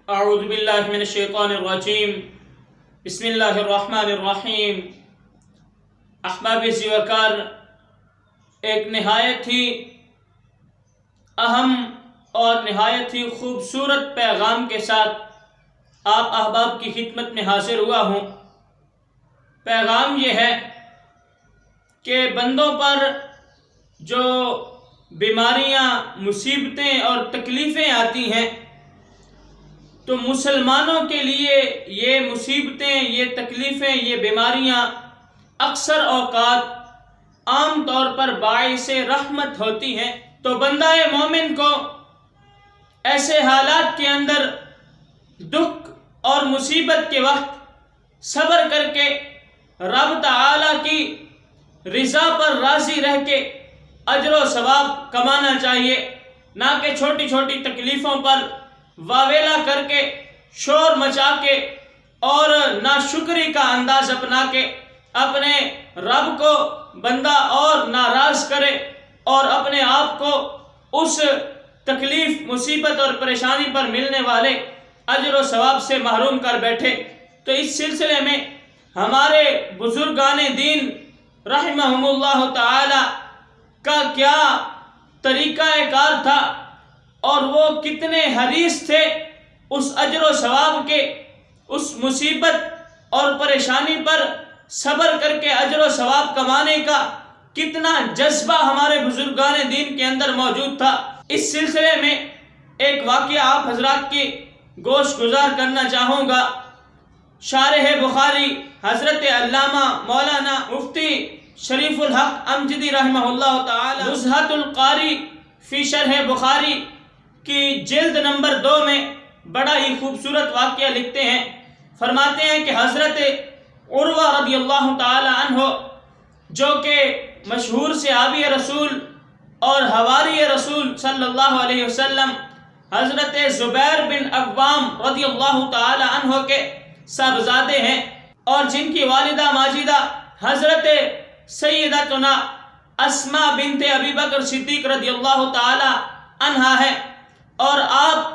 اعوذ باللہ من الشیطان الرجیم بسم اللہ الرحمن الرحیم۔ احباب زیوکار، ایک نہایت ہی اہم اور نہایت ہی خوبصورت پیغام کے ساتھ آپ احباب کی خدمت میں حاضر ہوا ہوں۔ پیغام یہ ہے کہ بندوں پر جو بیماریاں، مصیبتیں اور تکلیفیں آتی ہیں تو مسلمانوں کے لیے یہ مصیبتیں، یہ تکلیفیں، یہ بیماریاں اکثر اوقات عام طور پر باعث رحمت ہوتی ہیں۔ تو بندہ مومن کو ایسے حالات کے اندر، دکھ اور مصیبت کے وقت صبر کر کے رب تعالیٰ کی رضا پر راضی رہ کے اجر و ثواب کمانا چاہیے، نہ کہ چھوٹی چھوٹی تکلیفوں پر واویلا کر کے، شور مچا کے اور ناشکری کا انداز اپنا کے اپنے رب کو بندہ اور ناراض کرے اور اپنے آپ کو اس تکلیف، مصیبت اور پریشانی پر ملنے والے اجر و ثواب سے محروم کر بیٹھے۔ تو اس سلسلے میں ہمارے بزرگان دین رحمہم اللہ تعالی کا کیا طریقہ کار تھا اور وہ کتنے حریص تھے اس اجر و ثواب کے، اس مصیبت اور پریشانی پر صبر کر کے اجر و ثواب کمانے کا کتنا جذبہ ہمارے بزرگان دین کے اندر موجود تھا۔ اس سلسلے میں ایک واقعہ آپ حضرات کی گوش گزار کرنا چاہوں گا۔ شارح بخاری حضرت علامہ مولانا مفتی شریف الحق امجدی رحمہ اللہ تعالی نزہۃ القاری فی شرح بخاری کی جلد نمبر 2 میں بڑا ہی خوبصورت واقعہ لکھتے ہیں۔ فرماتے ہیں کہ حضرت عروہ رضی اللہ تعالی عنہ، جو کہ مشہور صحابی رسول اور حواری رسول صلی اللہ علیہ وسلم، حضرت زبیر بن عوام رضی اللہ تعالی عنہ کے صاحبزادے ہیں، اور جن کی والدہ ماجدہ حضرت سیدتنا اسماء بنت ابی بکر صدیق رضی اللہ تعالی عنہا ہے، اور آپ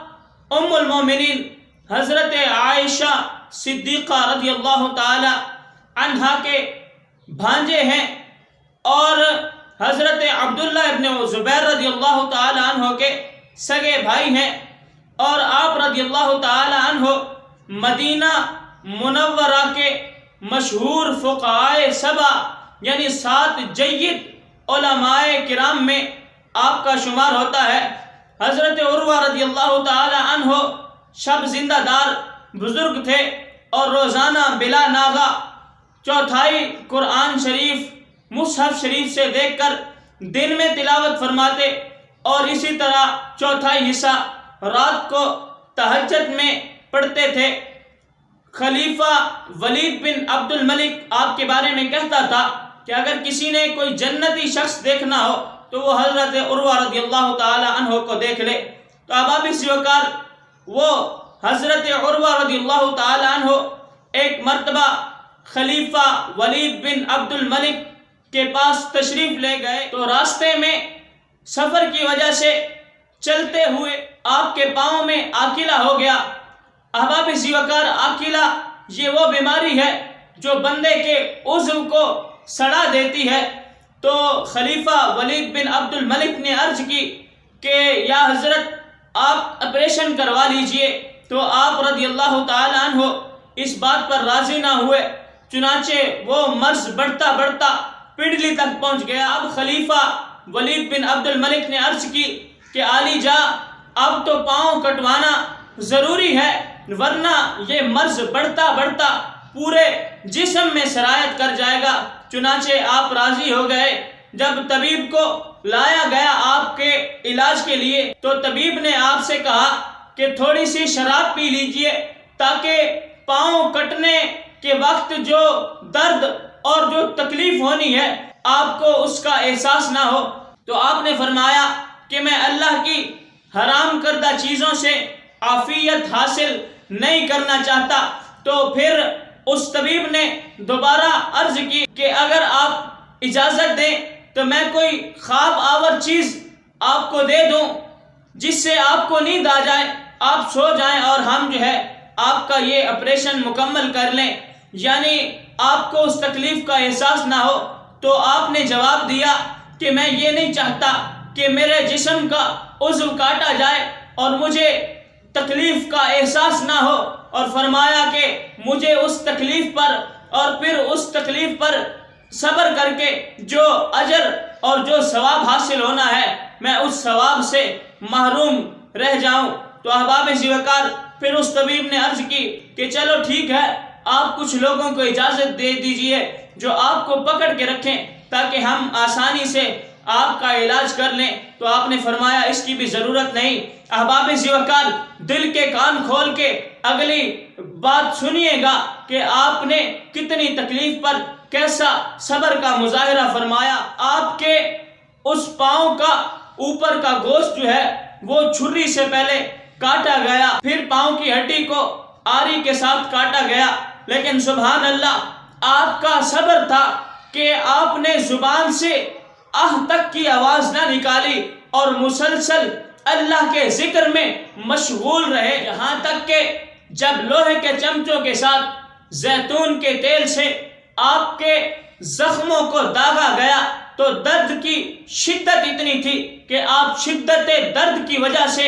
ام المومنین حضرت عائشہ صدیقہ رضی اللہ تعالی عنہا کے بھانجے ہیں، اور حضرت عبداللہ ابن زبیر رضی اللہ تعالی عنہ کے سگے بھائی ہیں، اور آپ رضی اللہ تعالی عنہ مدینہ منورہ کے مشہور فقہائے سبع یعنی 7 جید علماء کرام میں آپ کا شمار ہوتا ہے۔ حضرت عروہ رضی اللہ تعالی عنہ شب زندہ دار بزرگ تھے، اور روزانہ بلا ناغہ چوتھائی قرآن شریف مصحف شریف سے دیکھ کر دن میں تلاوت فرماتے، اور اسی طرح چوتھائی حصہ رات کو تہجد میں پڑھتے تھے۔ خلیفہ ولید بن عبد الملک آپ کے بارے میں کہتا تھا کہ اگر کسی نے کوئی جنتی شخص دیکھنا ہو تو وہ حضرت عروہ رضی اللہ تعالی عنہ کو دیکھ لے۔ تو احباب زیوکار، وہ حضرت عروہ رضی اللہ تعالی عنہ ایک مرتبہ خلیفہ ولید بن عبد الملک کے پاس تشریف لے گئے، تو راستے میں سفر کی وجہ سے چلتے ہوئے آپ کے پاؤں میں آکیلا ہو گیا۔ احباب زیوکار، آکیلا یہ وہ بیماری ہے جو بندے کے عضو کو سڑا دیتی ہے۔ تو خلیفہ ولید بن عبد الملک نے عرض کی کہ یا حضرت آپ آپریشن کروا لیجئے، تو آپ رضی اللہ تعالی عنہ اس بات پر راضی نہ ہوئے، چنانچہ وہ مرض بڑھتا بڑھتا پنڈلی تک پہنچ گیا۔ اب خلیفہ ولید بن عبد الملک نے عرض کی کہ عالی جاں، اب تو پاؤں کٹوانا ضروری ہے، ورنہ یہ مرض بڑھتا بڑھتا پورے جسم میں سرایت کر جائے گا۔ چنانچہ آپ راضی ہو گئے۔ جب طبیب کو لایا گیا آپ کے علاج کے لیے، تو طبیب نے آپ سے کہا کہ تھوڑی سی شراب پی لیجئے تاکہ پاؤں کٹنے کے وقت جو درد اور جو تکلیف ہونی ہے آپ کو اس کا احساس نہ ہو۔ تو آپ نے فرمایا کہ میں اللہ کی حرام کردہ چیزوں سے عافیت حاصل نہیں کرنا چاہتا۔ تو پھر اس طبیب نے دوبارہ عرض کی کہ اگر آپ اجازت دیں تو میں کوئی خواب آور چیز آپ کو دے دوں جس سے آپ کو نیند آ جائے۔ آپ سو جائیں اور ہم جو ہے آپ کا یہ آپریشن مکمل کر لیں، یعنی آپ کو اس تکلیف کا احساس نہ ہو۔ تو آپ نے جواب دیا کہ میں یہ نہیں چاہتا کہ میرے جسم کا عضو کاٹا جائے اور مجھے تکلیف کا احساس نہ ہو، اور فرمایا کہ مجھے اس تکلیف پر اور پھر اس تکلیف پر صبر کر کے جو اجر اور جو ثواب حاصل ہونا ہے میں اس ثواب سے محروم رہ جاؤں۔ تو احباب وقار پھر اس طبیب نے عرض کی کہ چلو ٹھیک ہے، آپ کچھ لوگوں کو اجازت دے دیجئے جو آپ کو پکڑ کے رکھیں تاکہ ہم آسانی سے آپ کا علاج کر لیں۔ تو آپ نے فرمایا اس کی بھی ضرورت نہیں۔ احباب وقار دل کے کان کھول کے اگلی بات سنیے گا کہ آپ نے کتنی تکلیف پر کیسا صبر کا مظاہرہ فرمایا۔ آپ کے اس پاؤں کا اوپر کا گوشت جو ہے وہ چھری سے پہلے کاٹا گیا، پھر پاؤں کی ہڈی کو آری کے ساتھ کاٹا گیا، لیکن سبحان اللہ آپ کا صبر تھا کہ آپ نے زبان سے آہ تک کی آواز نہ نکالی اور مسلسل اللہ کے ذکر میں مشغول رہے، یہاں تک کہ جب لوہے کے چمچوں کے ساتھ زیتون کے تیل سے آپ کے زخموں کو داغا گیا تو درد کی شدت اتنی تھی کہ آپ شدت درد کی وجہ سے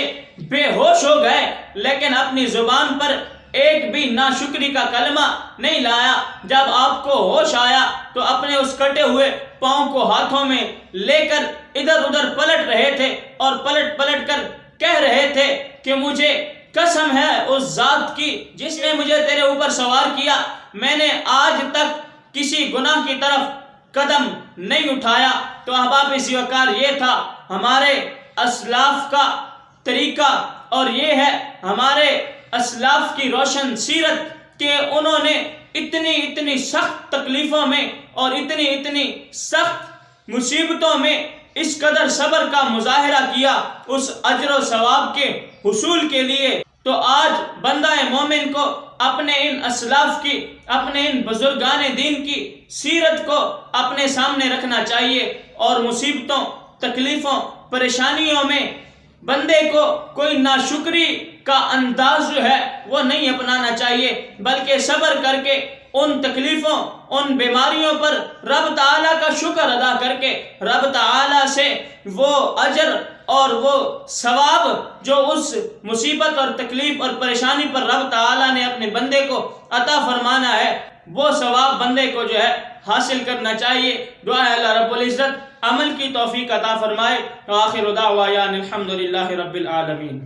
بے ہوش ہو گئے، لیکن اپنی زبان پر ایک بھی ناشکری کا کلمہ نہیں لایا۔ جب آپ کو ہوش آیا تو اپنے اس کٹے ہوئے پاؤں کو ہاتھوں میں لے کر ادھر ادھر پلٹ رہے تھے اور پلٹ پلٹ کر کہہ رہے تھے کہ مجھے قسم ہے اس ذات کی جس نے مجھے تیرے اوپر سوار کیا، میں نے آج تک کسی گناہ کی طرف قدم نہیں اٹھایا۔ تو احباب وقار یہ تھا ہمارے اسلاف کا طریقہ، اور یہ ہے ہمارے اسلاف کی روشن سیرت کہ انہوں نے اتنی سخت تکلیفوں میں اور اتنی سخت مصیبتوں میں اس قدر صبر کا مظاہرہ کیا اس اجر و ثواب کے حصول کے لیے۔ تو آج بندہ مومن کو اپنے ان اسلاف کی، اپنے ان بزرگان دین کی سیرت کو اپنے سامنے رکھنا چاہیے، اور مصیبتوں، تکلیفوں، پریشانیوں میں بندے کو کوئی ناشکری کا انداز جو ہے وہ نہیں اپنانا چاہیے، بلکہ صبر کر کے ان تکلیفوں، ان بیماریوں پر رب تعالیٰ کا شکر ادا کر کے رب تعالیٰ سے وہ اجر اور وہ ثواب جو اس مصیبت اور تکلیف اور پریشانی پر رب تعالیٰ نے اپنے بندے کو عطا فرمانا ہے، وہ ثواب بندے کو جو ہے حاصل کرنا چاہیے۔ دعا ہے اللہ رب العزت عمل کی توفیق عطا فرمائے۔ وآخر دعوانا الحمدللہ رب العالمین۔